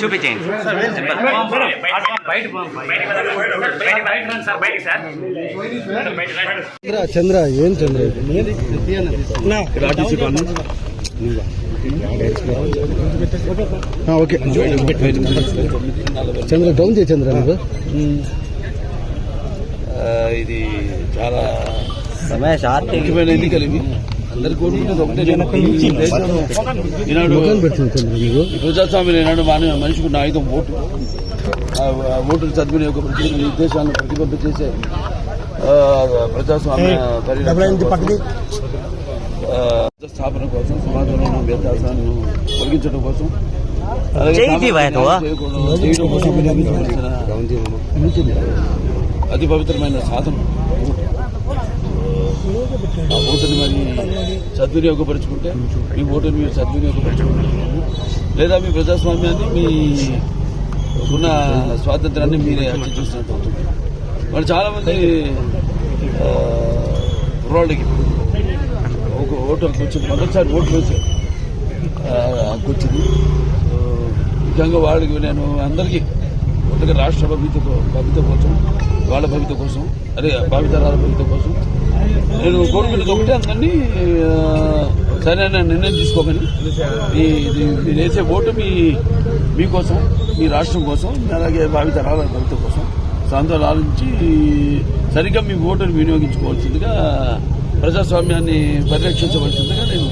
చూపించేయండి చంద్ర ఏం చంద్ర ఓకే చంద్ర డౌన్ చేయ చంద్ర నువ్వు ఇది చాలా ముఖ్యమైన ఎన్నికలు ఇవి అందరు కోరుకుంటుంది ఒకటే ఈనాడు ప్రజాస్వామ్యం ఈనాడు మనిషికి ఉన్న ఆయుధం ఓటు ఓటుకు సద్వినియోగపరిచి ఈ దేశాలను ప్రతిబద్ధ చేసే ప్రజాస్వామ్య స్థాపన కోసం సమాజంలో ఉన్న వ్యత్యాసాలను తొలగించడం కోసం చేయడం కోసం వినియోగించవలసిన అతి పవిత్రమైన సాధనం ఆ ఓటుని మరి సద్వినియోగపరుచుకుంటే మీ ఓటుని మీరు సద్వినియోగపరుచుకుంటున్నారు లేదా మీ ప్రజాస్వామ్యాన్ని మీ ఉన్న స్వాతంత్రాన్ని మీరే హత్య చేసినట్టు అవుతుంది. మరి చాలామంది కుర్రాళ్ళకి ఒక ఓటు వచ్చింది, మొదటిసారి ఓటు వేసే వచ్చింది. ముఖ్యంగా వాళ్ళకి నేను అందరికీ కొత్తగా రాష్ట్ర భవిత కోసం వాళ్ళ భవిత కోసం అదే భావితరాల భవిత కోసం నేను కోరుకునేది ఒకటే, అందరినీ సరైన నిర్ణయం తీసుకోమని. మీరు వేసే ఓటు మీకోసం, మీ రాష్ట్రం కోసం, అలాగే భావితరాల భవిత కోసం సాంతాలు ఆలోచించి సరిగ్గా మీ ఓటును వినియోగించుకోవాల్సిందిగా, ప్రజాస్వామ్యాన్ని పరిరక్షించవలసిందిగా నేను